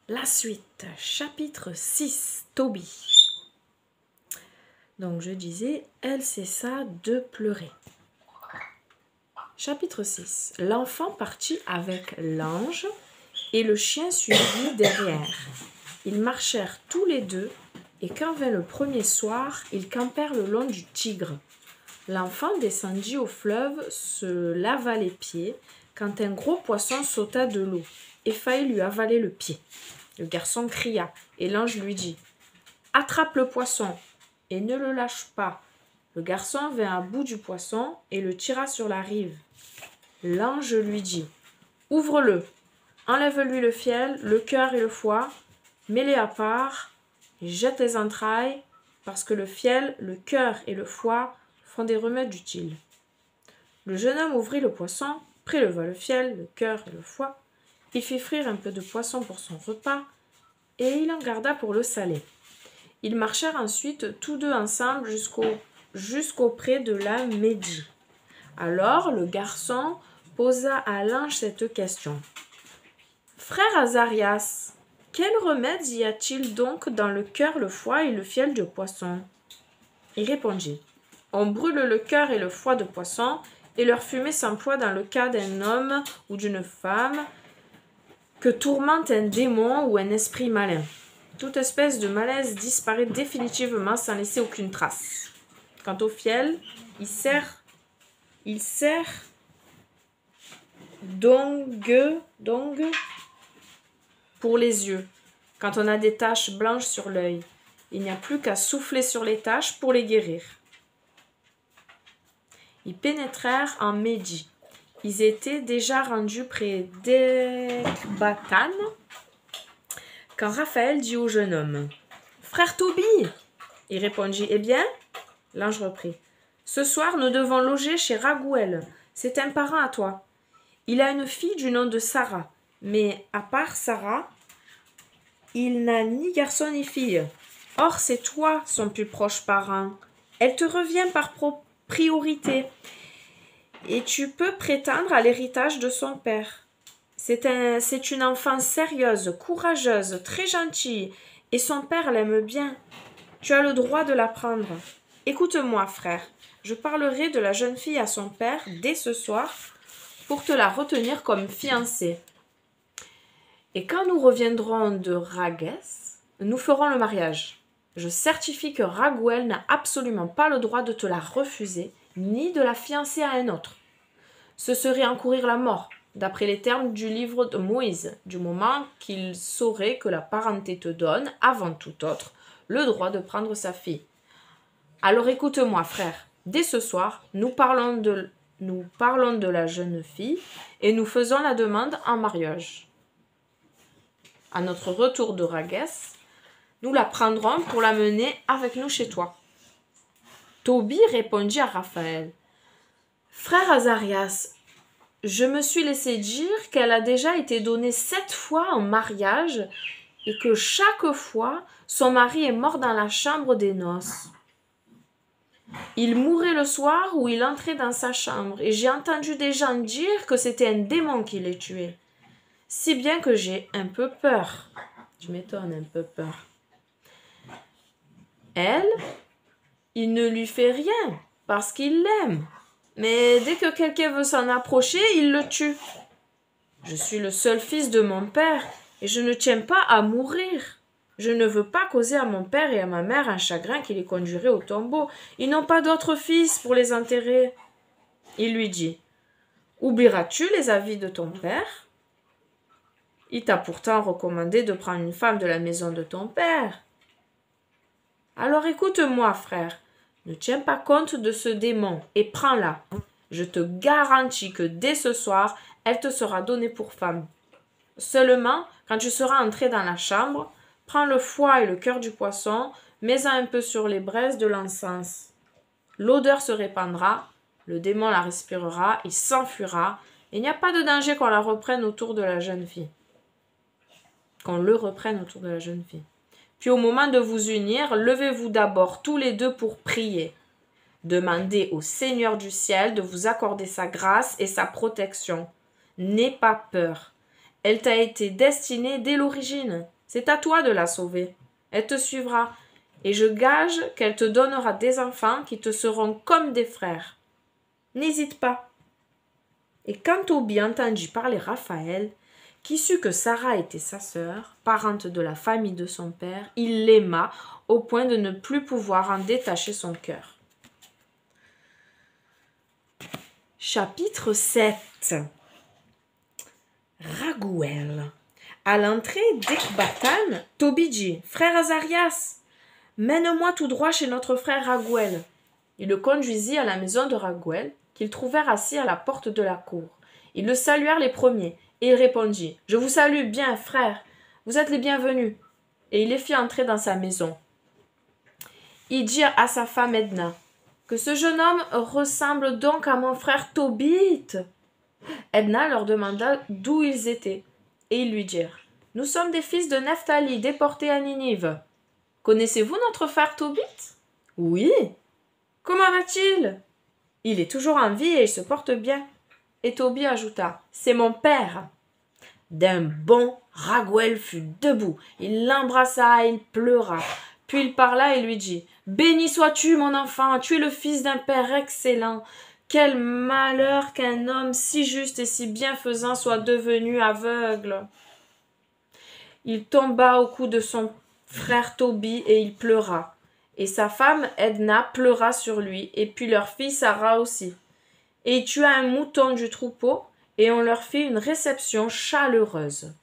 La suite, chapitre 6, Toby. Donc je disais, elle cessa de pleurer. Chapitre 6. L'enfant partit avec l'ange et le chien suivit derrière. Ils marchèrent tous les deux et quand vint le premier soir, ils campèrent le long du Tigre. L'enfant descendit au fleuve, se lava les pieds quand un gros poisson sauta de l'eau et faillit lui avaler le pied. Le garçon cria et l'ange lui dit « Attrape le poisson et ne le lâche pas. » Le garçon vint à bout du poisson et le tira sur la rive. L'ange lui dit « Ouvre-le, enlève-lui le fiel, le cœur et le foie, mets-les à part et jette les entrailles, parce que le fiel, le cœur et le foie font des remèdes utiles. » Le jeune homme ouvrit le poisson, préleva le fiel, le cœur et le foie. Il fit frire un peu de poisson pour son repas, et il en garda pour le saler. Ils marchèrent ensuite tous deux ensemble jusqu'au pré de la Médie. Alors le garçon posa à l'ange cette question. « Frère Azarias, quel remède y a-t-il donc dans le cœur, le foie et le fiel de poisson ?» Il répondit. « On brûle le cœur et le foie de poisson, et leur fumée s'emploie dans le cas d'un homme ou d'une femme que tourmente un démon ou un esprit malin. Toute espèce de malaise disparaît définitivement sans laisser aucune trace. Quant au fiel, il sert d'ongue pour les yeux, quand on a des taches blanches sur l'œil. Il n'y a plus qu'à souffler sur les taches pour les guérir. » Ils pénétrèrent en Médie. Ils étaient déjà rendus près d'Ecbatane quand Raphaël dit au jeune homme « Frère Toby !» Il répondit « Eh bien ?» L'ange reprit « Ce soir, nous devons loger chez Raguel. C'est un parent à toi. Il a une fille du nom de Sarah, mais à part Sarah, il n'a ni garçon ni fille. Or, c'est toi son plus proche parent. Elle te revient par priorité, et tu peux prétendre à l'héritage de son père. C'est une enfant sérieuse, courageuse, très gentille, et son père l'aime bien. Tu as le droit de la prendre. Écoute-moi, frère, je parlerai de la jeune fille à son père dès ce soir pour te la retenir comme fiancée. Et quand nous reviendrons de Ragues, nous ferons le mariage. Je certifie que Raguel n'a absolument pas le droit de te la refuser, ni de la fiancer à un autre. Ce serait encourir la mort, d'après les termes du livre de Moïse, du moment qu'il saurait que la parenté te donne, avant tout autre, le droit de prendre sa fille. Alors écoute-moi, frère, dès ce soir, nous parlons de la jeune fille et nous faisons la demande en mariage. À notre retour de Ragues, nous la prendrons pour la mener avec nous chez toi. » Toby répondit à Raphaël. « Frère Azarias, je me suis laissé dire qu'elle a déjà été donnée 7 fois en mariage et que chaque fois, son mari est mort dans la chambre des noces. Il mourait le soir où il entrait dans sa chambre et j'ai entendu des gens dire que c'était un démon qui les tuait. Si bien que j'ai un peu peur. » Tu m'étonnes, un peu peur. Elle, il ne lui fait rien parce qu'il l'aime. Mais dès que quelqu'un veut s'en approcher, il le tue. Je suis le seul fils de mon père et je ne tiens pas à mourir. Je ne veux pas causer à mon père et à ma mère un chagrin qui les conduirait au tombeau. Ils n'ont pas d'autres fils pour les enterrer. Il lui dit « Oublieras-tu les avis de ton père ? Il t'a pourtant recommandé de prendre une femme de la maison de ton père. Alors écoute-moi, frère, ne tiens pas compte de ce démon et prends-la. Je te garantis que dès ce soir, elle te sera donnée pour femme. Seulement, quand tu seras entré dans la chambre, prends le foie et le cœur du poisson, mets-en un peu sur les braises de l'encens. L'odeur se répandra, le démon la respirera, il s'enfuira, et il n'y a pas de danger qu'on la reprenne autour de la jeune fille. Qu'on le reprenne autour de la jeune fille. Puis au moment de vous unir, levez-vous d'abord tous les deux pour prier. Demandez au Seigneur du ciel de vous accorder sa grâce et sa protection. N'aie pas peur. Elle t'a été destinée dès l'origine. C'est à toi de la sauver. Elle te suivra, et je gage qu'elle te donnera des enfants qui te seront comme des frères. N'hésite pas. » Et quand Tobie entendit parler Raphaël, qui sut que Sarah était sa sœur, parente de la famille de son père, il l'aima au point de ne plus pouvoir en détacher son cœur. Chapitre 7. Raguel. À l'entrée d'Ecbatane, Tobie dit: « Frère Azarias, mène-moi tout droit chez notre frère Raguel. » Il le conduisit à la maison de Raguel, qu'ils trouvèrent assis à la porte de la cour. Ils le saluèrent les premiers, et il répondit: « Je vous salue bien, frère, vous êtes les bienvenus. » Et il les fit entrer dans sa maison. Ils dirent à sa femme Edna: « Que ce jeune homme ressemble donc à mon frère Tobit. » Edna leur demanda d'où ils étaient, et ils lui dirent: « Nous sommes des fils de Nephtali, déportés à Ninive. Connaissez-vous notre frère Tobit? »« Oui. »« Comment va-t-il? »« Il est toujours en vie et il se porte bien. » Et Tobie ajouta: « C'est mon père. » D'un bond, Raguel fut debout. Il l'embrassa et il pleura. Puis il parla et lui dit: « Béni sois-tu, mon enfant, tu es le fils d'un père excellent. Quel malheur qu'un homme si juste et si bienfaisant soit devenu aveugle. » Il tomba au cou de son frère Tobie et il pleura. Et sa femme Edna pleura sur lui, et puis leur fille Sarah aussi. Et il tua un mouton du troupeau, et on leur fit une réception chaleureuse.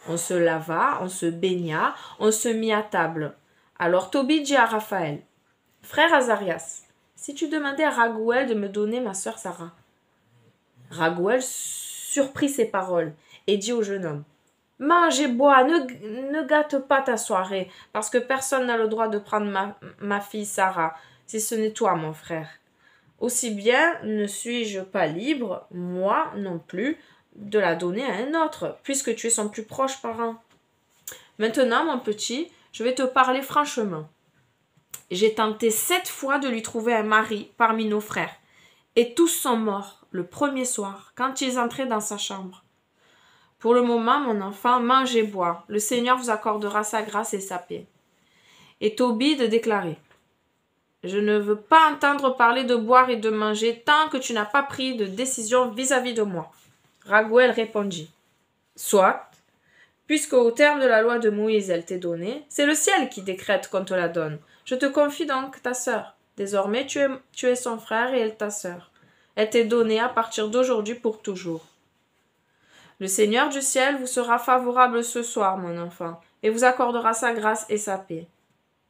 On se lava, on se baigna, on se mit à table. Alors Tobie dit à Raphaël: « Frère Azarias, si tu demandais à Raguel de me donner ma sœur Sarah. » Raguel surprit ces paroles et dit au jeune homme: « Mange et bois, ne gâte pas ta soirée, parce que personne n'a le droit de prendre ma fille Sarah, si ce n'est toi, mon frère. Aussi bien ne suis-je pas libre, moi non plus, de la donner à un autre, puisque tu es son plus proche parent. Maintenant, mon petit, je vais te parler franchement. J'ai tenté 7 fois de lui trouver un mari parmi nos frères, et tous sont morts le premier soir, quand ils entraient dans sa chambre. Pour le moment, mon enfant, mange et bois. Le Seigneur vous accordera sa grâce et sa paix. » Et Tobie de déclarer: « Je ne veux pas entendre parler de boire et de manger tant que tu n'as pas pris de décision vis-à-vis de moi. » Raguel répondit: « Soit, puisque au terme de la loi de Moïse elle t'est donnée, c'est le ciel qui décrète qu'on te la donne. Je te confie donc ta sœur. Désormais tu es son frère et elle ta sœur. Elle t'est donnée à partir d'aujourd'hui pour toujours. Le Seigneur du ciel vous sera favorable ce soir, mon enfant, et vous accordera sa grâce et sa paix. »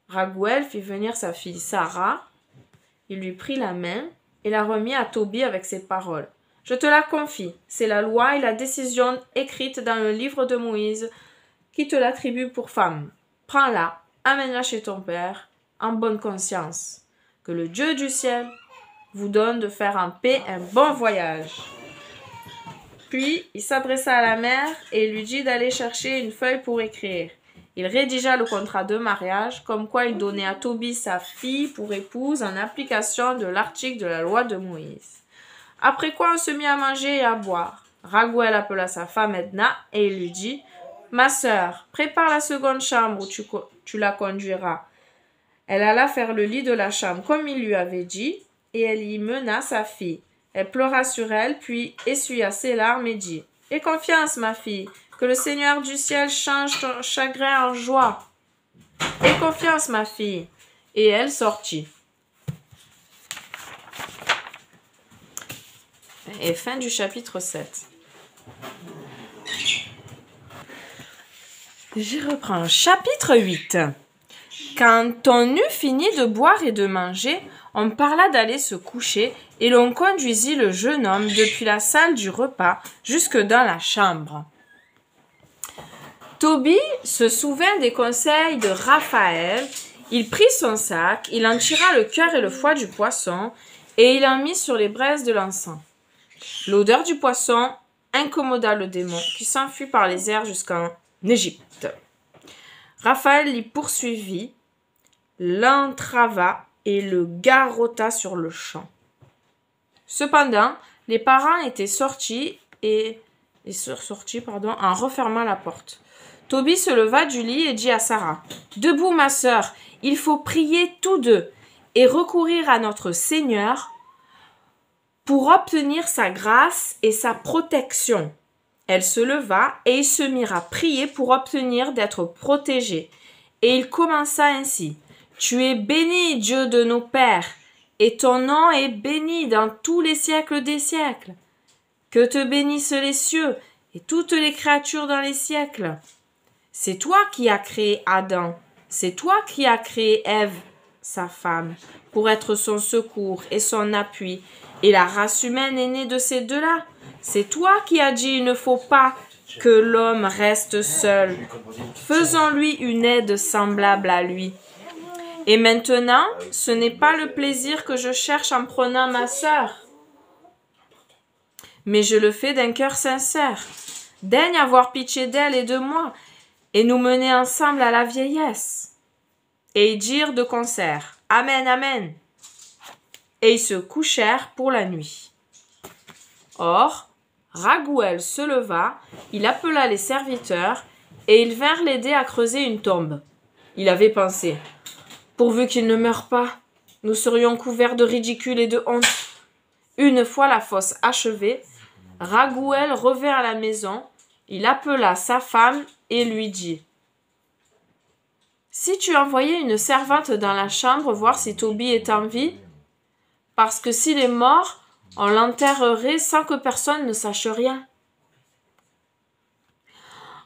Raguel fit venir sa fille Sarah. Il lui prit la main et la remit à Tobie avec ces paroles: « Je te la confie, c'est la loi et la décision écrite dans le livre de Moïse qui te l'attribue pour femme. Prends-la, amène-la chez ton père, en bonne conscience. Que le Dieu du ciel vous donne de faire en paix un bon voyage. » Puis il s'adressa à la mère et lui dit d'aller chercher une feuille pour écrire. Il rédigea le contrat de mariage, comme quoi il donnait à Tobie sa fille pour épouse en application de l'article de la loi de Moïse. Après quoi on se mit à manger et à boire. Raguel appela sa femme Edna et il lui dit: « Ma sœur, prépare la seconde chambre où tu la conduiras. » Elle alla faire le lit de la chambre comme il lui avait dit, et elle y mena sa fille. Elle pleura sur elle, puis essuya ses larmes et dit: « Aie confiance, ma fille, que le Seigneur du ciel change ton chagrin en joie. Aie confiance, ma fille. » Et elle sortit. Et fin du chapitre 7. Je reprends. Chapitre 8. Quand on eut fini de boire et de manger, on parla d'aller se coucher, et l'on conduisit le jeune homme depuis la salle du repas jusque dans la chambre. Tobie se souvint des conseils de Raphaël. Il prit son sac, il en tira le cœur et le foie du poisson, et il en mit sur les braises de l'encens. L'odeur du poisson incommoda le démon, qui s'enfuit par les airs jusqu'en Égypte. Raphaël l'y poursuivit, l'entrava et le garrotta sur le champ. Cependant, les parents étaient sortis en refermant la porte. Tobie se leva du lit et dit à Sarah, « Debout, ma sœur, il faut prier tous deux et recourir à notre Seigneur pour obtenir sa grâce et sa protection. » Elle se leva et ils se mirent à prier pour obtenir d'être protégés. Et il commença ainsi, « Tu es béni, Dieu de nos pères, et ton nom est béni dans tous les siècles des siècles. Que te bénissent les cieux et toutes les créatures dans les siècles. C'est toi qui as créé Adam, c'est toi qui as créé Ève, sa femme, pour être son secours et son appui. Et la race humaine est née de ces deux-là. C'est toi qui as dit, il ne faut pas que l'homme reste seul. Faisons-lui une aide semblable à lui. Et maintenant, ce n'est pas le plaisir que je cherche en prenant ma sœur, mais je le fais d'un cœur sincère. Daigne avoir pitié d'elle et de moi, et nous mener ensemble à la vieillesse. » Et ils dirent de concert, « Amen, Amen. » Et ils se couchèrent pour la nuit. Or, Raguël se leva, il appela les serviteurs, et ils vinrent l'aider à creuser une tombe. Il avait pensé, « Pourvu qu'il ne meure pas, nous serions couverts de ridicule et de honte. » Une fois la fosse achevée, Raguël revint à la maison, il appela sa femme et lui dit, « Si tu envoyais une servante dans la chambre voir si Tobie est en vie, parce que s'il est mort, on l'enterrerait sans que personne ne sache rien. »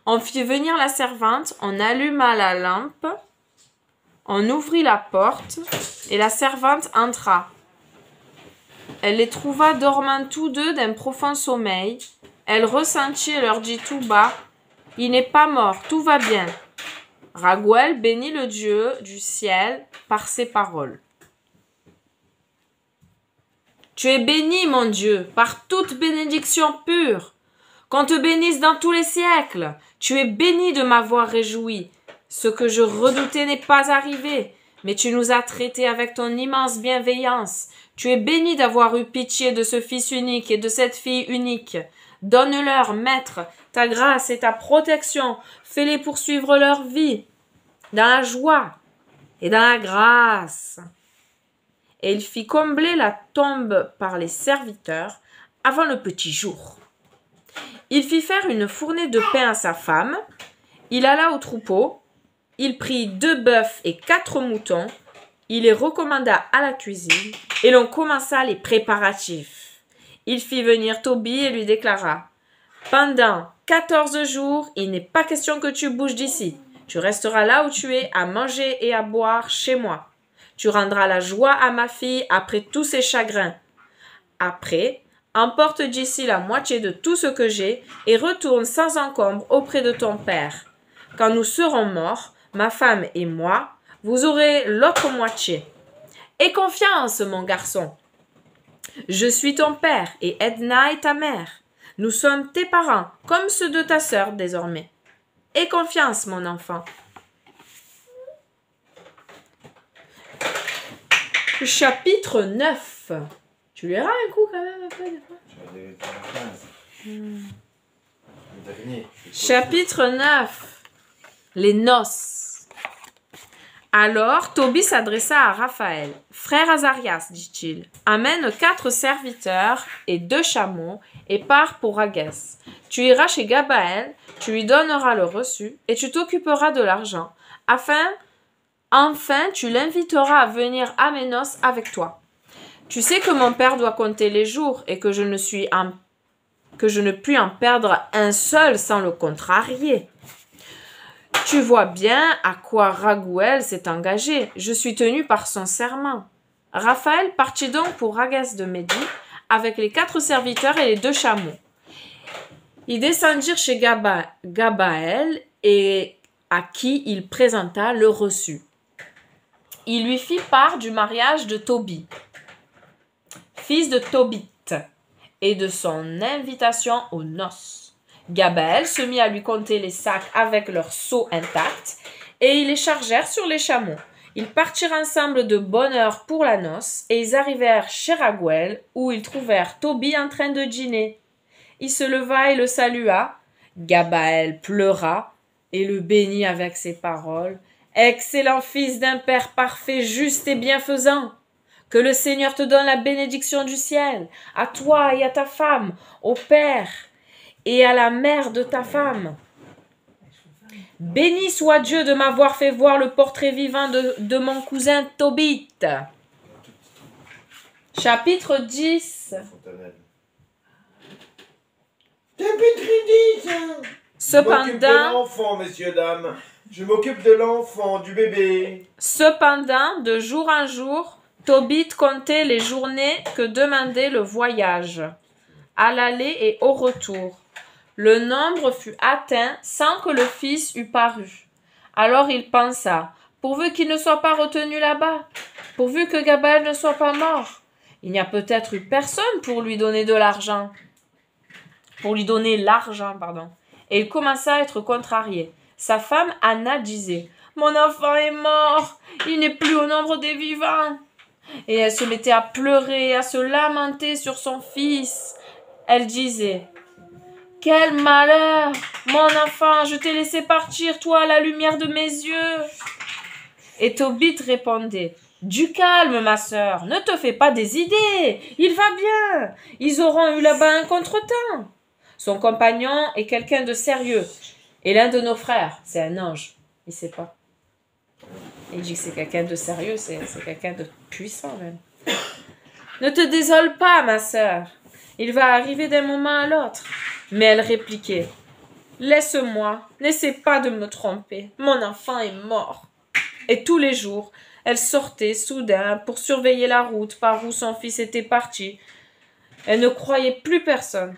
On fit venir la servante, on alluma la lampe, on ouvrit la porte et la servante entra. Elle les trouva dormant tous deux d'un profond sommeil. Elle ressentit et leur dit tout bas, « Il n'est pas mort, tout va bien. » Raguël bénit le Dieu du ciel par ces paroles. « Tu es béni, mon Dieu, par toute bénédiction pure. Qu'on te bénisse dans tous les siècles. Tu es béni de m'avoir réjoui. Ce que je redoutais n'est pas arrivé, mais tu nous as traités avec ton immense bienveillance. Tu es béni d'avoir eu pitié de ce fils unique et de cette fille unique. Donne-leur, Maître, ta grâce et ta protection. Fais-les poursuivre leur vie dans la joie et dans la grâce. » Et il fit combler la tombe par les serviteurs avant le petit jour. Il fit faire une fournée de pain à sa femme. Il alla au troupeau. Il prit 2 bœufs et 4 moutons. Il les recommanda à la cuisine et l'on commença les préparatifs. Il fit venir Tobie et lui déclara, « Pendant 14 jours, il n'est pas question que tu bouges d'ici. Tu resteras là où tu es, à manger et à boire chez moi. Tu rendras la joie à ma fille après tous ses chagrins. Après, emporte d'ici la moitié de tout ce que j'ai et retourne sans encombre auprès de ton père. Quand nous serons morts, ma femme et moi, vous aurez l'autre moitié. Aie confiance, mon garçon. Je suis ton père et Edna est ta mère. Nous sommes tes parents, comme ceux de ta sœur désormais. Aie confiance, mon enfant. » Chapitre 9. Tu liras un coup quand même un peu des fois. Chapitre 9. Les noces. Alors Tobie s'adressa à Raphaël. « Frère Azarias, dit-il, amène 4 serviteurs et 2 chameaux et pars pour Raguès. Tu iras chez Gabaël, tu lui donneras le reçu et tu t'occuperas de l'argent. Enfin, tu l'inviteras à venir à mes noces avec toi. Tu sais que mon père doit compter les jours et que je ne puis en perdre un seul sans le contrarier. Tu vois bien à quoi Raguël s'est engagé. Je suis tenu par son serment. » Raphaël partit donc pour Raguès de Médie avec les 4 serviteurs et les 2 chameaux. Ils descendirent chez Gabaël et à qui il présenta le reçu. Il lui fit part du mariage de Tobie, fils de Tobite, et de son invitation aux noces. Gabaël se mit à lui compter les sacs avec leurs seaux intacts, et ils les chargèrent sur les chameaux. Ils partirent ensemble de bonne heure pour la noce, et ils arrivèrent chez Raguël, où ils trouvèrent Tobie en train de dîner. Il se leva et le salua. Gabaël pleura, et le bénit avec ces paroles. « Excellent fils d'un Père parfait, juste et bienfaisant, que le Seigneur te donne la bénédiction du ciel, à toi et à ta femme, au Père et à la mère de ta femme. Béni soit Dieu de m'avoir fait voir le portrait vivant de mon cousin Tobit. » Chapitre 10. Cependant, l'enfant, messieurs, dames. Je m'occupe de l'enfant, du bébé. Cependant, de jour en jour, Tobit comptait les journées que demandait le voyage, à l'aller et au retour. Le nombre fut atteint sans que le fils eût paru. Alors il pensa, pourvu qu'il ne soit pas retenu là-bas, pourvu que Gabaël ne soit pas mort, il n'y a peut-être eu personne pour lui donner l'argent. Et il commença à être contrarié. Sa femme Anna disait, « Mon enfant est mort, il n'est plus au nombre des vivants. » Et elle se mettait à pleurer, à se lamenter sur son fils. Elle disait, « Quel malheur, mon enfant, je t'ai laissé partir, toi, à la lumière de mes yeux. » Et Tobit répondait, « Du calme, ma sœur, ne te fais pas des idées, il va bien, ils auront eu là-bas un contretemps. Son compagnon est quelqu'un de sérieux, et l'un de nos frères, c'est un ange, il sait pas. Il dit que c'est quelqu'un de sérieux, c'est quelqu'un de puissant même. Ne te désole pas, ma sœur, il va arriver d'un moment à l'autre. » Mais elle répliquait, « Laisse-moi, n'essaie pas de me tromper, mon enfant est mort. » Et tous les jours, elle sortait soudain pour surveiller la route par où son fils était parti. Elle ne croyait plus personne.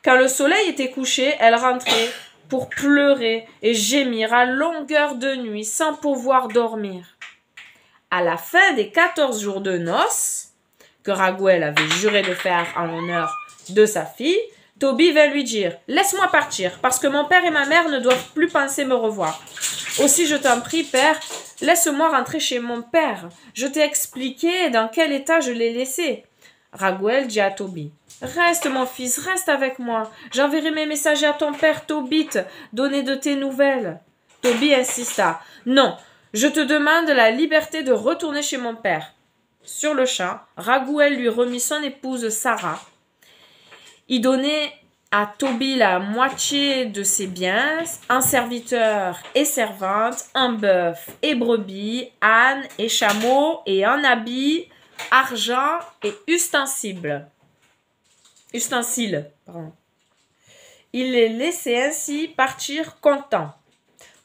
Quand le soleil était couché, elle rentrait pour pleurer et gémir à longueur de nuit sans pouvoir dormir. À la fin des 14 jours de noces, que Raguel avait juré de faire en l'honneur de sa fille, Tobit vint lui dire, « Laisse-moi partir, parce que mon père et ma mère ne doivent plus penser me revoir. Aussi, je t'en prie, père, laisse-moi rentrer chez mon père. Je t'ai expliqué dans quel état je l'ai laissé. » Raguel dit à Tobit, « Reste, mon fils, reste avec moi. J'enverrai mes messagers à ton père Tobit, donner de tes nouvelles. » Tobit insista, « Non, je te demande la liberté de retourner chez mon père. » Sur le champ, Raguel lui remit son épouse Sarah. Il donnait à Tobit la moitié de ses biens, un serviteur et servante, un bœuf et brebis, âne et chameau, et un habit, argent et ustensiles. Il les laissait ainsi partir contents.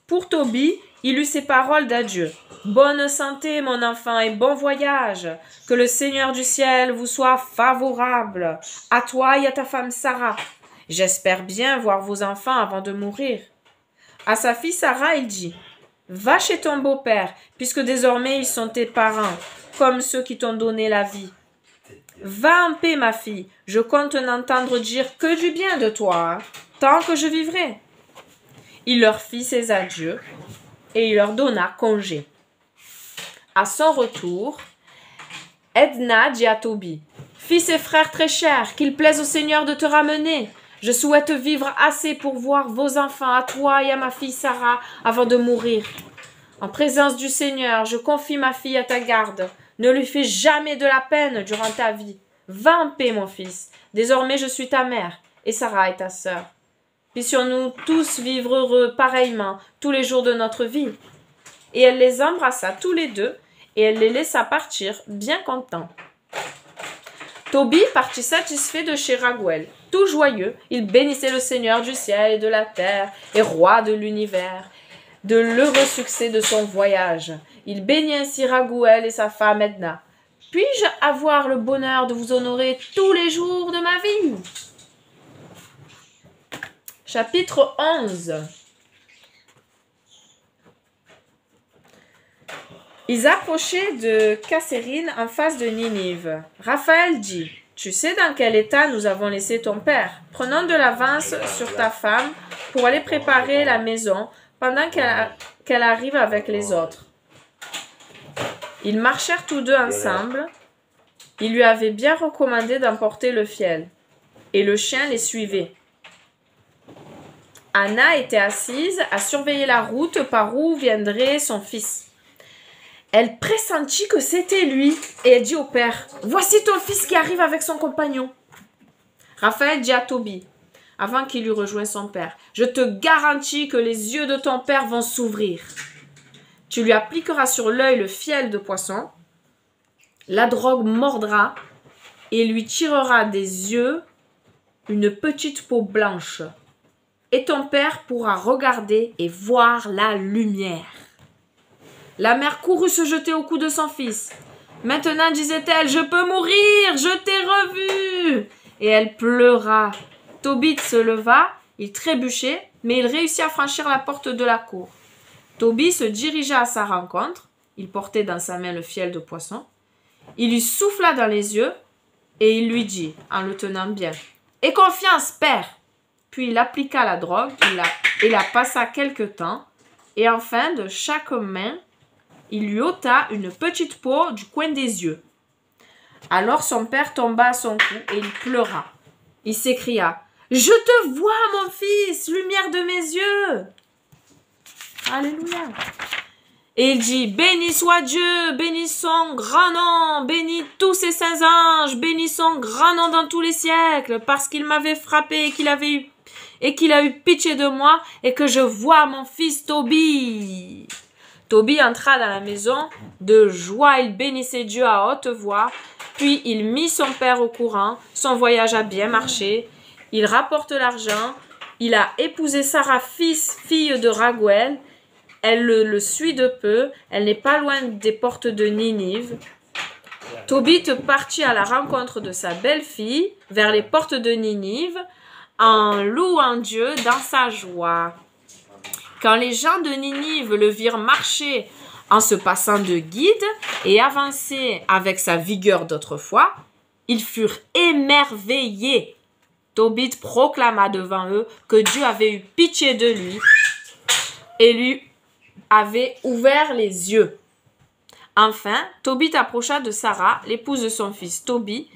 Pour Tobit, il eut ces paroles d'adieu. « Bonne santé, mon enfant, et bon voyage. Que le Seigneur du ciel vous soit favorable, à toi et à ta femme Sarah. J'espère bien voir vos enfants avant de mourir. » À sa fille Sarah, il dit, « Va chez ton beau-père, puisque désormais ils sont tes parents, comme ceux qui t'ont donné la vie. Va en paix, ma fille, je compte n'entendre dire que du bien de toi, tant que je vivrai. » Il leur fit ses adieux et il leur donna congé. À son retour, Edna dit à Tobit, « Fils et frères très chers, qu'il plaise au Seigneur de te ramener. Je souhaite vivre assez pour voir vos enfants, à toi et à ma fille Sarah, avant de mourir. En présence du Seigneur, je confie ma fille à ta garde. Ne lui fais jamais de la peine durant ta vie. Va en paix, mon fils. Désormais, je suis ta mère et Sarah est ta sœur. Puissions-nous tous vivre heureux pareillement tous les jours de notre vie. » Et elle les embrassa tous les deux, et elle les laissa partir, bien contents. Tobit partit satisfait de chez Raguel. Tout joyeux, il bénissait le Seigneur du ciel et de la terre, et roi de l'univers, de l'heureux succès de son voyage. Il bénit ainsi Raguel et sa femme Edna. « Puis-je avoir le bonheur de vous honorer tous les jours de ma vie ?» Chapitre 11. Ils approchaient de Cassérine en face de Ninive. Raphaël dit, « Tu sais dans quel état nous avons laissé ton père. Prenons de l'avance sur ta femme pour aller préparer la maison pendant qu'elle arrive avec les autres. » Ils marchèrent tous deux ensemble. Il lui avait bien recommandé d'emporter le fiel, et le chien les suivait. Anna était assise à surveiller la route par où viendrait son fils. Elle pressentit que c'était lui et elle dit au père, « Voici ton fils qui arrive avec son compagnon. » Raphaël dit à Tobie, avant qu'il eût rejoint son père, « Je te garantis que les yeux de ton père vont s'ouvrir. Tu lui appliqueras sur l'œil le fiel de poisson, la drogue mordra et lui tirera des yeux une petite peau blanche. Et ton père pourra regarder et voir la lumière. » La mère courut se jeter au cou de son fils. « Maintenant, disait-elle, je peux mourir, je t'ai revu !» Et elle pleura. Tobit se leva, il trébuchait, mais il réussit à franchir la porte de la cour. Tobie se dirigea à sa rencontre. Il portait dans sa main le fiel de poisson. Il lui souffla dans les yeux et il lui dit, en le tenant bien, « Aie confiance, père !» Puis il appliqua la drogue, il la passa quelque temps, et enfin, de chaque main, il lui ôta une petite peau du coin des yeux. Alors son père tomba à son cou et il pleura. Il s'écria, « Je te vois, mon fils, lumière de mes yeux !» Alléluia. Et il dit, « Béni soit Dieu, béni son grand nom, béni tous ses saints anges, béni son grand nom dans tous les siècles, parce qu'il m'avait frappé et qu'il a eu pitié de moi et que je vois mon fils Tobie. » Tobie entra dans la maison, de joie il bénissait Dieu à haute voix, puis il mit son père au courant, son voyage a bien marché, il rapporte l'argent, il a épousé Sarah, fille de Raguel, elle le suit de peu, elle n'est pas loin des portes de Ninive. Tobit partit à la rencontre de sa belle-fille vers les portes de Ninive en louant Dieu dans sa joie. Quand les gens de Ninive le virent marcher en se passant de guide et avancer avec sa vigueur d'autrefois, ils furent émerveillés. Tobit proclama devant eux que Dieu avait eu pitié de lui et lui avait ouvert les yeux. Enfin, Tobit approcha de Sarah, l'épouse de son fils Tobie,